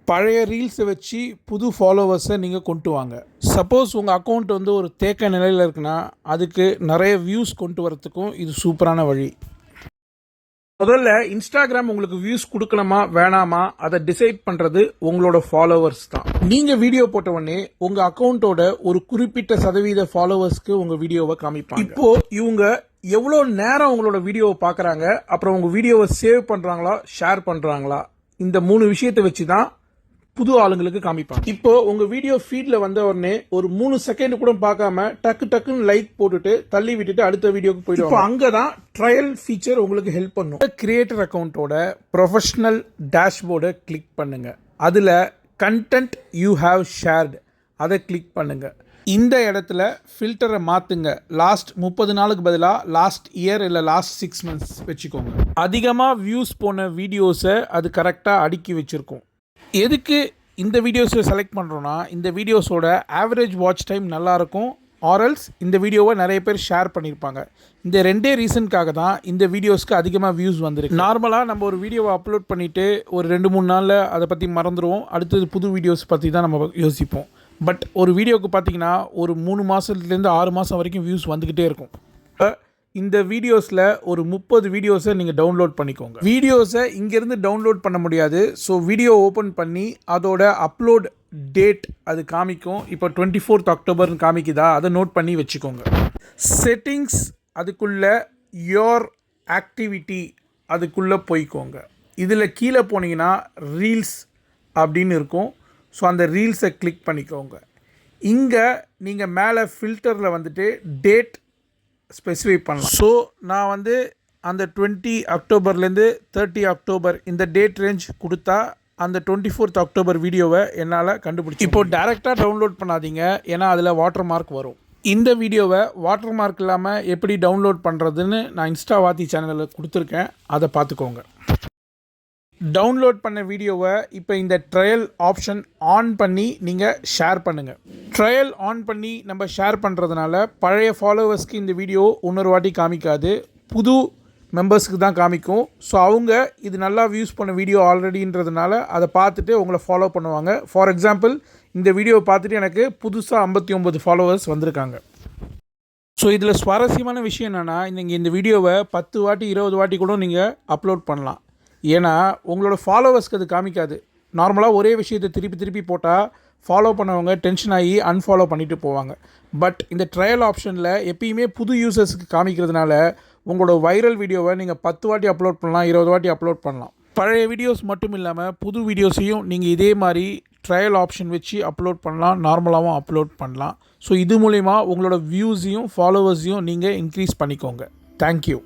பழைய ரீல்ஸை வச்சு புது ஃபாலோவர்ஸை நீங்கள் கொண்டு வாங்க. சப்போஸ் உங்கள் அக்கௌண்ட் வந்து ஒரு தேக்க நிலையில் இருக்குன்னா அதுக்கு நிறைய வியூஸ் கொண்டு வரத்துக்கும் இது சூப்பரான வழி. முதல்ல இன்ஸ்டாகிராம் உங்களுக்கு வியூஸ் கொடுக்கணுமா வேணாமா அதை டிசைட் பண்றது உங்களோட ஃபாலோவர்ஸ் தான். நீங்க வீடியோ போட்ட உடனே உங்க அக்கௌண்டோட ஒரு குறிப்பிட்ட சதவீத ஃபாலோவர்ஸ்க்கு உங்க வீடியோவை காமிப்பாங்க. இப்போ இவங்க எவ்வளவு நேரம் உங்களோட வீடியோவை பாக்குறாங்க, அப்புறம் உங்க வீடியோவை சேவ் பண்றாங்களா ஷேர் பண்றாங்களா, இந்த 3 விஷயத்தை வச்சுதான் புது ஆளுங்களுக்கு காமிப்பாங்க. இப்போ உங்க வீடியோ ஃபீட்ல வந்த உடனே ஒரு 3 செகண்ட் கூட பார்க்காம டக்குன்னு லைக் போட்டுட்டு தள்ளி விட்டுட்டு அடுத்த வீடியோக்கு போயிடுவாங்க. இப்போ அங்கதான் ட்ரையல் ஃபீச்சர் உங்களுக்கு ஹெல்ப் பண்ணும். கிரியேட்டர் அக்கௌண்டோட ப்ரொஃபஷனல் டேஷ்போர்டை கிளிக் பண்ணுங்க. அதுல கண்டென்ட் யூ ஹேவ் ஷேர்டு அதை கிளிக் பண்ணுங்க. இந்த இடத்துல ஃபில்டரை மாற்றுங்க. லாஸ்ட் 30 நாளுக்கு பதிலாக லாஸ்ட் இயர் இல்லை லாஸ்ட் 6 months வச்சுக்கோங்க. அதிகமாக வியூஸ் போன வீடியோஸை அது கரெக்டாக அடுக்கி வச்சுருக்கோம். எதுக்கு இந்த வீடியோஸை செலக்ட் பண்ணுறோன்னா, இந்த வீடியோஸோட ஆவரேஜ் வாட்ச் டைம் நல்லாயிருக்கும், ஆர்எல்ஸ் இந்த வீடியோவை நிறைய பேர் ஷேர் பண்ணியிருப்பாங்க. இந்த 2 ரீசனுக்காக தான் இந்த வீடியோஸ்க்கு அதிகமாக வியூஸ் வந்துருக்கு. நார்மலாக நம்ம ஒரு வீடியோவை அப்லோட் பண்ணிவிட்டு ஒரு 2-3 நாளில் அதை பற்றி மறந்துடுவோம். அடுத்தது புது வீடியோஸ் பற்றி தான் நம்ம யோசிப்போம். பட் ஒரு வீடியோவுக்கு பார்த்தீங்கன்னா ஒரு 3 மாதத்துலேருந்து 6 மாதம் வரைக்கும் வியூஸ் வந்துக்கிட்டே இருக்கும். இந்த வீடியோஸில் ஒரு 30 வீடியோஸை நீங்கள் டவுன்லோட் பண்ணிக்கோங்க. வீடியோஸை இங்கேருந்து டவுன்லோட் பண்ண முடியாது. ஸோ வீடியோ ஓப்பன் பண்ணி அதோட அப்லோட் டேட் அது காமிக்கும். இப்போ 24th Octoberன்னு காமிக்குதா, அதை நோட் பண்ணி வச்சுக்கோங்க. செட்டிங்ஸ் அதுக்குள்ளே யோர் ஆக்டிவிட்டி அதுக்குள்ளே போய்க்கோங்க. இதில் கீழே போனீங்கன்னா ரீல்ஸ் அப்படின்னு இருக்கும். ஸோ அந்த ரீல்ஸை கிளிக் பண்ணிக்கோங்க. இங்கே நீங்கள் மேலே ஃபில்டரில் வந்துட்டு டேட் ஸ்பெசிஃபை பண்ணலாம். ஸோ நான் வந்து அந்த 20 அக்டோபர்லேருந்து 30 அக்டோபர் இந்த டேட் ரேஞ்ச் கொடுத்தா அந்த 24th October வீடியோவை என்னால் கண்டுபிடிச்சி. இப்போது டைரெக்டாக டவுன்லோட் பண்ணாதீங்க, ஏன்னா அதில் வாட்டர் மார்க் வரும். இந்த வீடியோவை வாட்டர் மார்க் இல்லாமல் எப்படி டவுன்லோட் பண்ணுறதுன்னு நான் இன்ஸ்டாவாத்தி சேனலில் கொடுத்துருக்கேன், அதை பார்த்துக்கோங்க. டவுன்லோட் பண்ண வீடியோவை இப்போ இந்த ட்ரையல் ஆப்ஷன் ஆன் பண்ணி நீங்கள் ஷேர் பண்ணுங்கள். ட்ரையல் ஆன் பண்ணி நம்ம ஷேர் பண்ணுறதுனால பழைய ஃபாலோவர்ஸ்க்கு இந்த வீடியோ இன்னொரு வாட்டி காமிக்காது, புது மெம்பர்ஸ்க்கு தான் காமிக்கும். ஸோ அவங்க இது நல்லா வியூஸ் பண்ண வீடியோ ஆல்ரெடின்றதுனால அதை பார்த்துட்டு உங்களை ஃபாலோ பண்ணுவாங்க. ஃபார் எக்ஸாம்பிள் இந்த வீடியோவை பார்த்துட்டு எனக்கு புதுசாக 59 ஃபாலோவர்ஸ் வந்திருக்காங்க. ஸோ இதில் சுவாரஸ்யமான விஷயம் என்னென்னா, நீங்கள் இந்த வீடியோவை 10 வாட்டி 20 வாட்டி கூட நீங்கள் அப்லோட் பண்ணலாம். ஏன்னா உங்களோட ஃபாலோவர்ஸ்க்கு அது காமிக்காது. நார்மலாக ஒரே விஷயத்தை திருப்பி போட்டால் ஃபாலோ பண்ணவங்க டென்ஷன் ஆகி அன்ஃபாலோ பண்ணிட்டு போவாங்க. பட் இந்த ட்ரையல் ஆப்ஷனில் எப்பயுமே புது யூசர்ஸுக்கு காமிக்கிறதுனால உங்களோட வைரல் வீடியோவை நீங்கள் 10 வாட்டி அப்லோட் பண்ணலாம், 20 வாட்டி அப்லோட் பண்ணலாம். பழைய வீடியோஸ் மட்டும் இல்லாமல் புது வீடியோஸையும் நீங்கள் இதே மாதிரி ட்ரையல் ஆப்ஷன் வச்சு அப்லோட் பண்ணலாம், நார்மலாகவும் அப்லோட் பண்ணலாம். ஸோ இது மூலிமா உங்களோட வியூஸையும் ஃபாலோவர்ஸையும் நீங்கள் இன்க்ரீஸ் பண்ணிக்கோங்க. தேங்க்யூ.